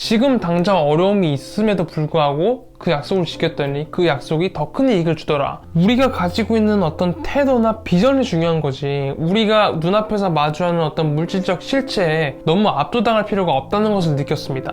지금 당장 어려움이 있음에도 불구하고 그 약속을 지켰더니 그 약속이 더 큰 이익을 주더라. 우리가 가지고 있는 어떤 태도나 비전이 중요한 거지, 우리가 눈앞에서 마주하는 어떤 물질적 실체에 너무 압도당할 필요가 없다는 것을 느꼈습니다.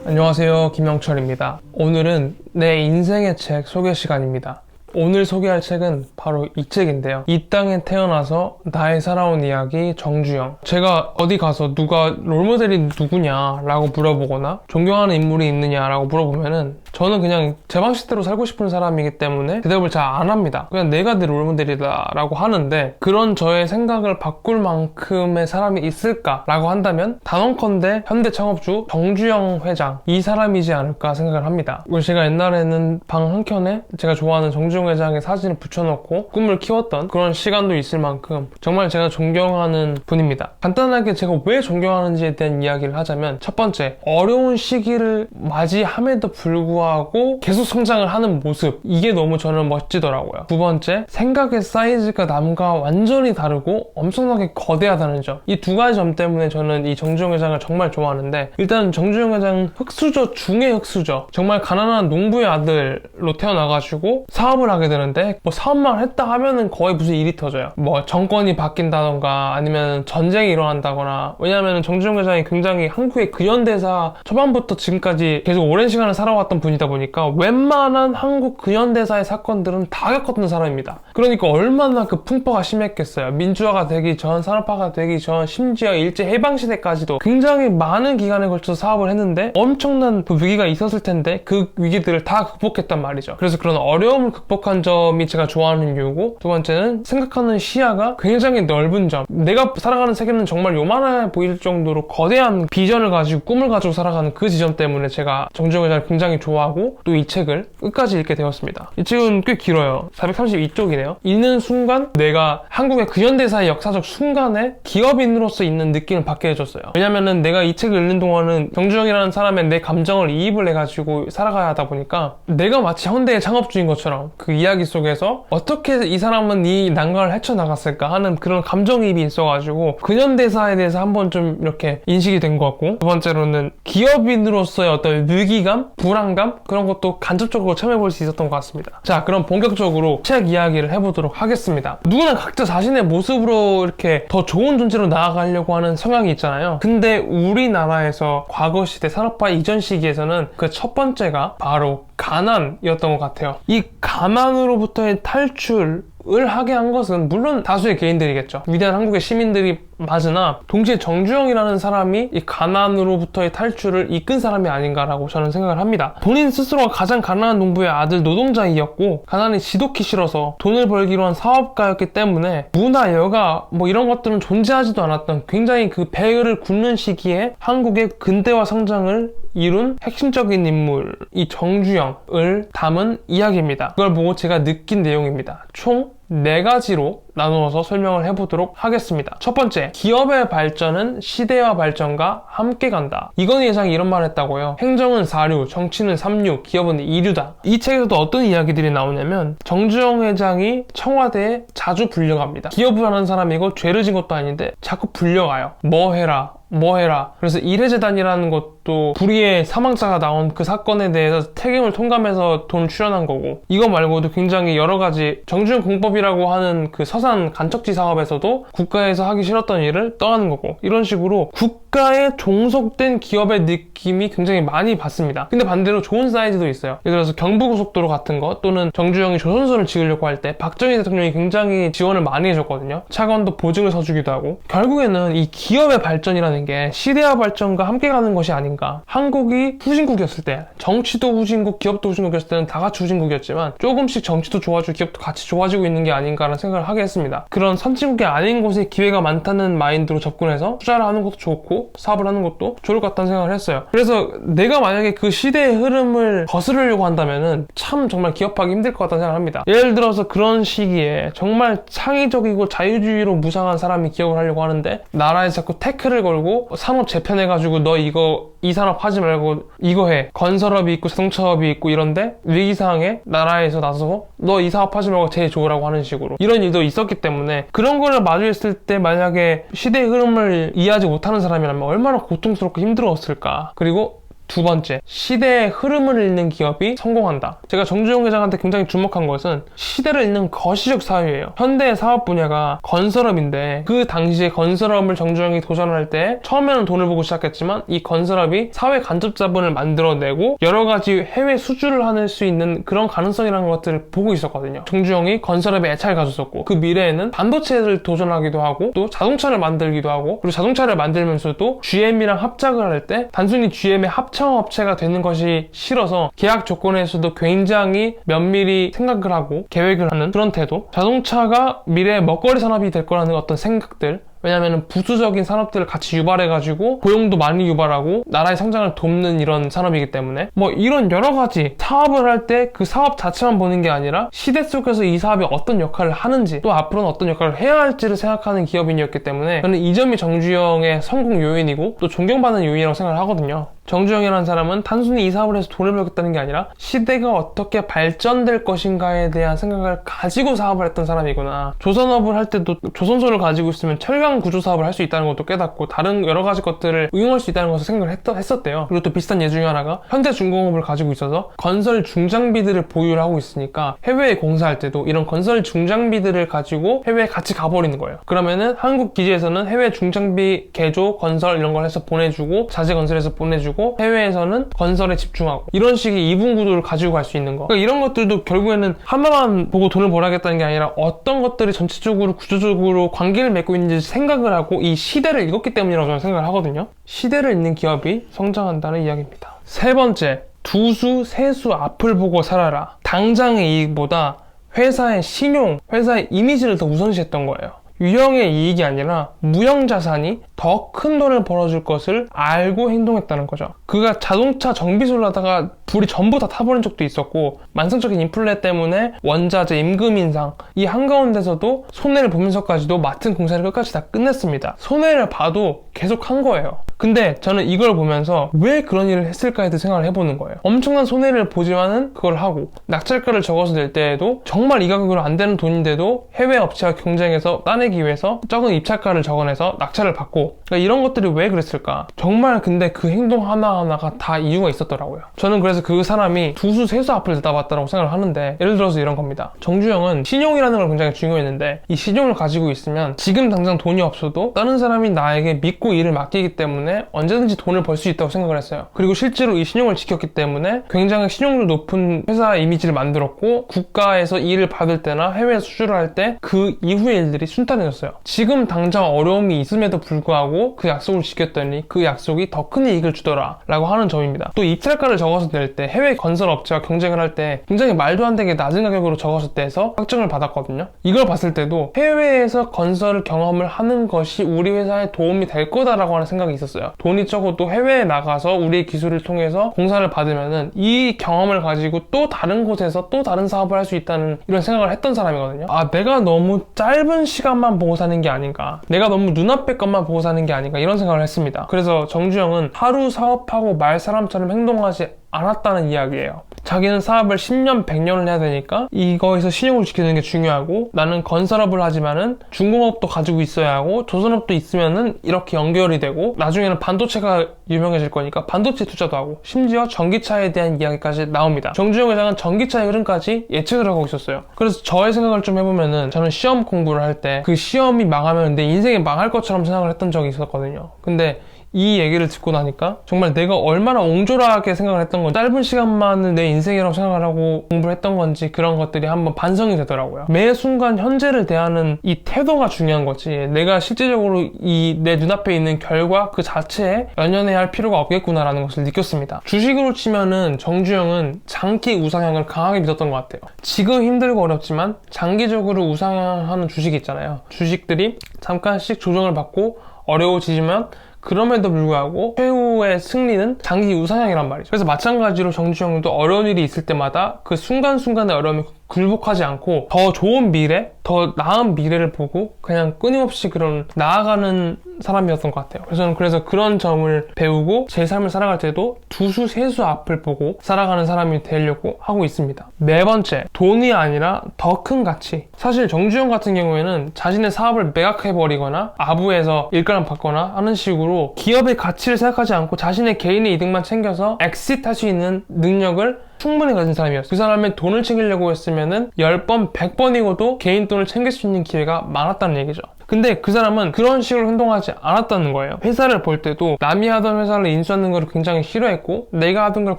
안녕하세요, 김영철입니다. 오늘은 내 인생의 책 소개 시간입니다. 오늘 소개할 책은 바로 이 책인데요. 이 땅에 태어나서 나의 살아온 이야기, 정주영. 제가 어디 가서 누가 롤모델이 누구냐 라고 물어보거나 존경하는 인물이 있느냐 라고 물어보면은 저는 그냥 제 방식대로 살고 싶은 사람이기 때문에 대답을 잘 안 합니다. 그냥 내가 내 롤모델이다 라고 하는데, 그런 저의 생각을 바꿀 만큼의 사람이 있을까 라고 한다면 단언컨대 현대창업주 정주영 회장, 이 사람이지 않을까 생각을 합니다. 그리고 제가 옛날에는 방 한켠에 제가 좋아하는 정주영 회장의 사진을 붙여놓고 꿈을 키웠던 그런 시간도 있을 만큼 정말 제가 존경하는 분입니다. 간단하게 제가 왜 존경하는지에 대한 이야기를 하자면, 첫 번째, 어려운 시기를 맞이함에도 불구하고 계속 성장을 하는 모습, 이게 너무 저는 멋지더라고요. 두 번째, 생각의 사이즈가 남과 완전히 다르고 엄청나게 거대하다는 점. 이 두 가지 점 때문에 저는 이 정주영 회장을 정말 좋아하는데, 일단 정주영 회장은 흑수저 중에 흑수저, 정말 가난한 농부의 아들로 태어나가지고 사업을 하게 되는데, 뭐 사업만 했다 하면은 거의 무슨 일이 터져요. 뭐 정권이 바뀐다던가 아니면 전쟁이 일어난다거나. 왜냐하면 정주영 회장이 굉장히 한국의 근현대사 초반부터 지금까지 계속 오랜 시간을 살아왔던 분이다 보니까 웬만한 한국 근현대사의 사건들은 다 겪었던 사람입니다. 그러니까 얼마나 그 풍파가 심했겠어요. 민주화가 되기 전, 산업화가 되기 전, 심지어 일제해방시대까지도 굉장히 많은 기간에 걸쳐서 사업을 했는데 엄청난 그 위기가 있었을 텐데 그 위기들을 다 극복했단 말이죠. 그래서 그런 어려움을 극복한 점이 제가 좋아하는 이유고, 두 번째는 생각하는 시야가 굉장히 넓은 점. 내가 살아가는 세계는 정말 요만해 보일 정도로 거대한 비전을 가지고 꿈을 가지고 살아가는 그 지점 때문에 제가 정주영 회장을 굉장히 좋아하고 또 이 책을 끝까지 읽게 되었습니다. 이 책은 꽤 길어요. 432쪽이네요. 읽는 순간 내가 한국의 근현대사의 역사적 순간에 기업인으로서 있는 느낌을 받게 해줬어요. 왜냐면은 내가 이 책을 읽는 동안은 정주영이라는 사람의 내 감정을 이입을 해가지고 살아가야 하다 보니까 내가 마치 현대의 창업주인 것처럼 그 이야기 속에서 어떻게 이 사람은 이 난관을 헤쳐나갔을까 하는 그런 감정이입이 있어가지고 근현대사에 대해서 한번 좀 이렇게 인식이 된 것 같고, 두 번째로는 기업인으로서의 어떤 위기감, 불안감, 그런 것도 간접적으로 체험해볼 수 있었던 것 같습니다. 자, 그럼 본격적으로 책 이야기를 해보도록 하겠습니다. 누구나 각자 자신의 모습으로 이렇게 더 좋은 존재로 나아가려고 하는 성향이 있잖아요. 근데 우리나라에서 과거 시대 산업화 이전 시기에서는 그 첫 번째가 바로 가난이었던 것 같아요. 이 가난으로부터의 탈출을 하게 한 것은 물론 다수의 개인들이겠죠. 위대한 한국의 시민들이 맞으나 동시에 정주영이라는 사람이 이 가난으로부터의 탈출을 이끈 사람이 아닌가라고 저는 생각을 합니다. 본인 스스로가 가장 가난한 농부의 아들 노동자이었고, 가난이 지독히 싫어서 돈을 벌기로 한 사업가였기 때문에 문화, 여가 뭐 이런 것들은 존재하지도 않았던 굉장히 그 배를 굽는 시기에 한국의 근대화 성장을 이룬 핵심적인 인물, 이 정주영을 담은 이야기입니다. 그걸 보고 제가 느낀 내용입니다. 총 4가지로 나누어서 설명을 해보도록 하겠습니다. 첫 번째, 기업의 발전은 시대와 발전과 함께 간다. 이건희 회장이 이런 말을 했다고요. 행정은 4류, 정치는 3류, 기업은 2류다. 이 책에서도 어떤 이야기들이 나오냐면, 정주영 회장이 청와대에 자주 불려갑니다. 기업을 하는 사람이고 죄를 진 것도 아닌데 자꾸 불려가요. 뭐 해라, 뭐 해라. 그래서 일해재단이라는 것도 불의의 사망자가 나온 그 사건에 대해서 책임을 통감해서 돈 출연한 거고, 이거 말고도 굉장히 여러 가지 정주영 공법이라고 하는 그 서산 간척지 사업에서도 국가에서 하기 싫었던 일을 떠나는 거고, 이런 식으로 국가에 종속된 기업의 느낌이 굉장히 많이 받습니다. 근데 반대로 좋은 사이즈도 있어요. 예를 들어서 경부고속도로 같은 거, 또는 정주영이 조선소를 지으려고 할 때 박정희 대통령이 굉장히 지원을 많이 해줬거든요. 차관도 보증을 서주기도 하고. 결국에는 이 기업의 발전이라는 게 시대와 발전과 함께 가는 것이 아닌가. 한국이 후진국이었을 때, 정치도 후진국, 기업도 후진국이었을 때는 다 같이 후진국이었지만 조금씩 정치도 좋아지고 기업도 같이 좋아지고 있는 게 아닌가라는 생각을 하게 했습니다. 그런 선진국이 아닌 곳에 기회가 많다는 마인드로 접근해서 투자를 하는 것도 좋고 사업을 하는 것도 좋을 것 같다는 생각을 했어요. 그래서 내가 만약에 그 시대의 흐름을 거스르려고 한다면은 참 정말 기업하기 힘들 것 같다는 생각을 합니다. 예를 들어서 그런 시기에 정말 창의적이고 자유주의로 무장한 사람이 기업을 하려고 하는데, 나라에서 자꾸 태클을 걸고 산업 재편해가지고 너 이거 이 산업 하지 말고 이거 해, 건설업이 있고 자동차업이 있고 이런데 위기상황에 나라에서 나서서 너 이 사업 하지 말고 제일 좋으라고 하는 식으로 이런 일도 있었기 때문에 그런 거를 마주했을 때 만약에 시대의 흐름을 이해하지 못하는 사람이라면 얼마나 고통스럽고 힘들었을까. 그리고 두 번째, 시대의 흐름을 읽는 기업이 성공한다. 제가 정주영 회장한테 굉장히 주목한 것은 시대를 읽는 거시적 사유예요. 현대의 사업 분야가 건설업인데 그 당시에 건설업을 정주영이 도전을 할 때 처음에는 돈을 보고 시작했지만 이 건설업이 사회 간접 자본을 만들어내고 여러 가지 해외 수주를 할 수 있는 그런 가능성이라는 것들을 보고 있었거든요. 정주영이 건설업에 애착을 가졌었고 그 미래에는 반도체를 도전하기도 하고 또 자동차를 만들기도 하고 그리고 자동차를 만들면서도 GM이랑 합작을 할 때 단순히 GM의 합창업체가 되는 것이 싫어서 계약 조건에서도 굉장히 면밀히 생각을 하고 계획을 하는 그런 태도. 자동차가 미래의 먹거리 산업이 될 거라는 어떤 생각들. 왜냐면 부수적인 산업들을 같이 유발해가지고 고용도 많이 유발하고 나라의 성장을 돕는 이런 산업이기 때문에 뭐 이런 여러 가지 사업을 할 때 그 사업 자체만 보는 게 아니라 시대 속에서 이 사업이 어떤 역할을 하는지 또 앞으로는 어떤 역할을 해야 할지를 생각하는 기업인이었기 때문에 저는 이 점이 정주영의 성공 요인이고 또 존경받는 요인이라고 생각을 하거든요. 정주영이라는 사람은 단순히 이 사업을 해서 돈을 벌겠다는 게 아니라 시대가 어떻게 발전될 것인가에 대한 생각을 가지고 사업을 했던 사람이구나. 조선업을 할 때도 조선소를 가지고 있으면 철강 구조 사업을 할 수 있다는 것도 깨닫고 다른 여러 가지 것들을 응용할 수 있다는 것을 생각을 했었대요. 그리고 또 비슷한 예 중에 하나가 현대중공업을 가지고 있어서 건설 중장비들을 보유를 하고 있으니까 해외에 공사할 때도 이런 건설 중장비들을 가지고 해외에 같이 가버리는 거예요. 그러면은 한국 기지에서는 해외 중장비 개조, 건설 이런 걸 해서 보내주고 자재 건설해서 보내주고 해외에서는 건설에 집중하고 이런 식의 이분 구도를 가지고 갈 수 있는 거. 그러니까 이런 것들도 결국에는 하나만 보고 돈을 벌어야겠다는 게 아니라 어떤 것들이 전체적으로 구조적으로 관계를 맺고 있는지 생각을 하고 이 시대를 읽었기 때문이라고 저는 생각을 하거든요. 시대를 읽는 기업이 성장한다는 이야기입니다. 세 번째, 두수, 세수 앞을 보고 살아라. 당장의 이익보다 회사의 신용, 회사의 이미지를 더 우선시했던 거예요. 유형의 이익이 아니라 무형자산이 더 큰 돈을 벌어줄 것을 알고 행동했다는 거죠. 그가 자동차 정비소를 하다가 불이 전부 다 타버린 적도 있었고 만성적인 인플레 때문에 원자재, 임금 인상 이 한가운데서도 손해를 보면서까지도 맡은 공사를 끝까지 다 끝냈습니다. 손해를 봐도 계속 한 거예요. 근데 저는 이걸 보면서 왜 그런 일을 했을까에 대해 생각을 해보는 거예요. 엄청난 손해를 보지만은 그걸 하고 낙찰가를 적어서 낼 때에도 정말 이 가격으로 안 되는 돈인데도 해외 업체와 경쟁해서 따내기 위해서 적은 입찰가를 적어내서 낙찰을 받고 그러니까 이런 것들이 왜 그랬을까? 정말 근데 그 행동 하나하나가 다 이유가 있었더라고요. 저는 그래서 그 사람이 두수 세수 앞을 내다봤다고 생각을 하는데 예를 들어서 이런 겁니다. 정주영은 신용이라는 걸 굉장히 중요했는데 이 신용을 가지고 있으면 지금 당장 돈이 없어도 다른 사람이 나에게 믿고 일을 맡기기 때문에 언제든지 돈을 벌 수 있다고 생각을 했어요. 그리고 실제로 이 신용을 지켰기 때문에 굉장히 신용률 높은 회사 이미지를 만들었고 국가에서 일을 받을 때나 해외 수주를 할 때 그 이후의 일들이 순탄해졌어요. 지금 당장 어려움이 있음에도 불구하고 그 약속을 지켰더니 그 약속이 더 큰 이익을 주더라 라고 하는 점입니다. 또 입찰가를 적어서 낼 때 해외 건설 업체와 경쟁을 할 때 굉장히 말도 안 되게 낮은 가격으로 적었을 때 해서 확정을 받았거든요. 이걸 봤을 때도 해외에서 건설 경험을 하는 것이 우리 회사에 도움이 될 거다라고 하는 생각이 있었어요. 돈이 적어도 해외에 나가서 우리의 기술을 통해서 공사를 받으면은 이 경험을 가지고 또 다른 곳에서 또 다른 사업을 할 수 있다는 이런 생각을 했던 사람이거든요. 아, 내가 너무 짧은 시간만 보고 사는 게 아닌가, 내가 너무 눈앞의 것만 보고 사는 게 아닌가 이런 생각을 했습니다. 그래서 정주영은 하루 사업하고 말 사람처럼 행동하지 않았다는 이야기예요. 자기는 사업을 10년, 100년을 해야 되니까 이거에서 신용을 지키는 게 중요하고 나는 건설업을 하지만은 중공업도 가지고 있어야 하고 조선업도 있으면은 이렇게 연결이 되고 나중에는 반도체가 유명해질 거니까 반도체 투자도 하고 심지어 전기차에 대한 이야기까지 나옵니다. 정주영 회장은 전기차의 흐름까지 예측을 하고 있었어요. 그래서 저의 생각을 좀 해보면은 저는 시험 공부를 할 때 그 시험이 망하면 내 인생이 망할 것처럼 생각을 했던 적이 있었거든요. 근데 이 얘기를 듣고 나니까 정말 내가 얼마나 옹졸하게 생각을 했던 건지, 짧은 시간만을 내 인생이라고 생각을 하고 공부를 했던 건지 그런 것들이 한번 반성이 되더라고요. 매 순간 현재를 대하는 이 태도가 중요한 거지 내가 실제적으로 이 내 눈앞에 있는 결과 그 자체에 연연해야 할 필요가 없겠구나라는 것을 느꼈습니다. 주식으로 치면은 정주영은 장기 우상향을 강하게 믿었던 것 같아요. 지금 힘들고 어렵지만 장기적으로 우상향하는 주식이 있잖아요. 주식들이 잠깐씩 조정을 받고 어려워지지만 그럼에도 불구하고 최후의 승리는 장기 우상향이란 말이죠. 그래서 마찬가지로 정주영도 어려운 일이 있을 때마다 그 순간순간의 어려움이 굴복하지 않고 더 좋은 미래, 더 나은 미래를 보고 그냥 끊임없이 그런 나아가는 사람이었던 것 같아요. 그래서 저는 그런 점을 배우고 제 삶을 살아갈 때도 두수 세수 앞을 보고 살아가는 사람이 되려고 하고 있습니다. 네 번째, 돈이 아니라 더 큰 가치. 사실 정주영 같은 경우에는 자신의 사업을 매각해버리거나 아부에서 일가를 받거나 하는 식으로 기업의 가치를 생각하지 않고 자신의 개인의 이득만 챙겨서 엑싯할 수 있는 능력을 충분히 가진 사람이었어요. 그 사람의 돈을 챙기려고 했으면은 10번, 100번이고도 개인 돈을 챙길 수 있는 기회가 많았다는 얘기죠. 근데 그 사람은 그런 식으로 행동하지 않았다는 거예요. 회사를 볼 때도 남이 하던 회사를 인수하는 걸 굉장히 싫어했고 내가 하던 걸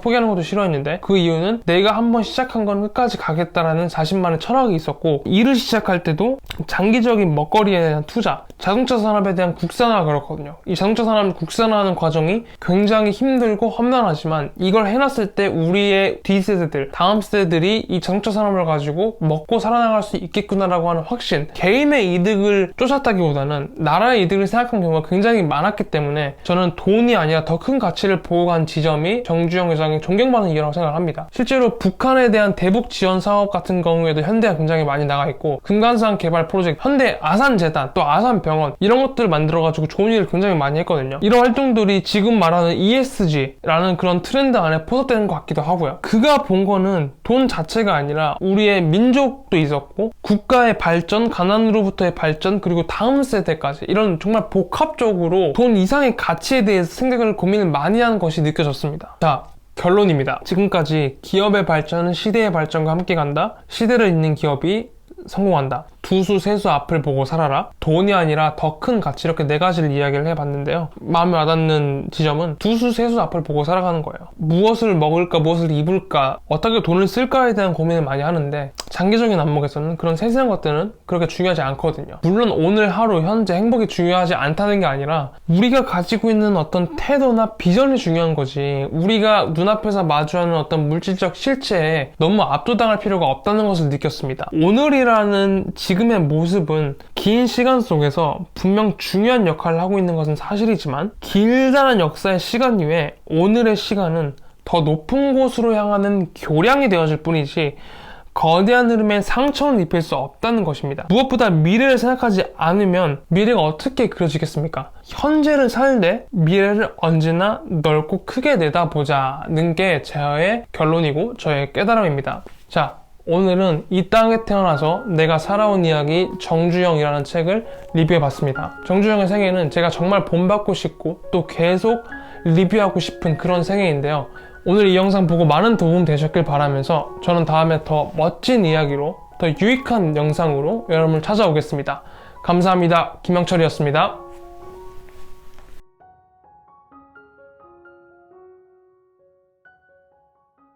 포기하는 것도 싫어했는데 그 이유는 내가 한번 시작한 건 끝까지 가겠다라는 자신만의 철학이 있었고 일을 시작할 때도 장기적인 먹거리에 대한 투자, 자동차 산업에 대한 국산화가 그렇거든요. 이 자동차 산업을 국산화하는 과정이 굉장히 힘들고 험난하지만 이걸 해놨을 때 우리의 D세대들, 다음 세대들이 이 자동차 산업을 가지고 먹고 살아나갈 수 있겠구나라고 하는 확신, 개인의 이득을 쫓았다기보다는 나라의 이득을 생각한 경우가 굉장히 많았기 때문에 저는 돈이 아니라 더 큰 가치를 보고 간 지점이 정주영 회장이 존경받는 이유라고 생각을 합니다. 실제로 북한에 대한 대북 지원 사업 같은 경우에도 현대가 굉장히 많이 나가 있고 금강산 개발 프로젝트, 현대 아산재단, 또 아산병원 이런 것들을 만들어가지고 좋은 일을 굉장히 많이 했거든요. 이런 활동들이 지금 말하는 ESG라는 그런 트렌드 안에 포섭되는 것 같기도 하고요. 그가 본 거는 돈 자체가 아니라 우리의 민족도 있었고 국가의 발전, 가난으로부터의 발전, 그리고 다음 세대까지 이런 정말 복합적으로 돈 이상의 가치에 대해서 생각을 고민을 많이 하는 것이 느껴졌습니다. 자, 결론입니다. 지금까지 기업의 발전은 시대의 발전과 함께 간다. 시대를 잇는 기업이 성공한다. 두수 세수 앞을 보고 살아라. 돈이 아니라 더 큰 가치, 이렇게 네 가지를 이야기를 해봤는데요. 마음에 와닿는 지점은 두수 세수 앞을 보고 살아가는 거예요. 무엇을 먹을까, 무엇을 입을까, 어떻게 돈을 쓸까에 대한 고민을 많이 하는데 장기적인 안목에서는 그런 세세한 것들은 그렇게 중요하지 않거든요. 물론 오늘 하루 현재 행복이 중요하지 않다는 게 아니라 우리가 가지고 있는 어떤 태도나 비전이 중요한 거지, 우리가 눈앞에서 마주하는 어떤 물질적 실체에 너무 압도당할 필요가 없다는 것을 느꼈습니다. 오늘이라는 지금의 모습은 긴 시간 속에서 분명 중요한 역할을 하고 있는 것은 사실이지만 길다는 역사의 시간 이외에 오늘의 시간은 더 높은 곳으로 향하는 교량이 되어질 뿐이지 거대한 흐름에 상처를 입힐 수 없다는 것입니다. 무엇보다 미래를 생각하지 않으면 미래가 어떻게 그려지겠습니까? 현재를 살되 미래를 언제나 넓고 크게 내다보자는 게 저의 결론이고 저의 깨달음입니다. 자, 오늘은 이 땅에 태어나서 내가 살아온 이야기 정주영이라는 책을 리뷰해봤습니다. 정주영의 생애는 제가 정말 본받고 싶고 또 계속 리뷰하고 싶은 그런 생애인데요. 오늘 이 영상 보고 많은 도움 되셨길 바라면서 저는 다음에 더 멋진 이야기로 더 유익한 영상으로 여러분을 찾아오겠습니다. 감사합니다. 김영철이었습니다.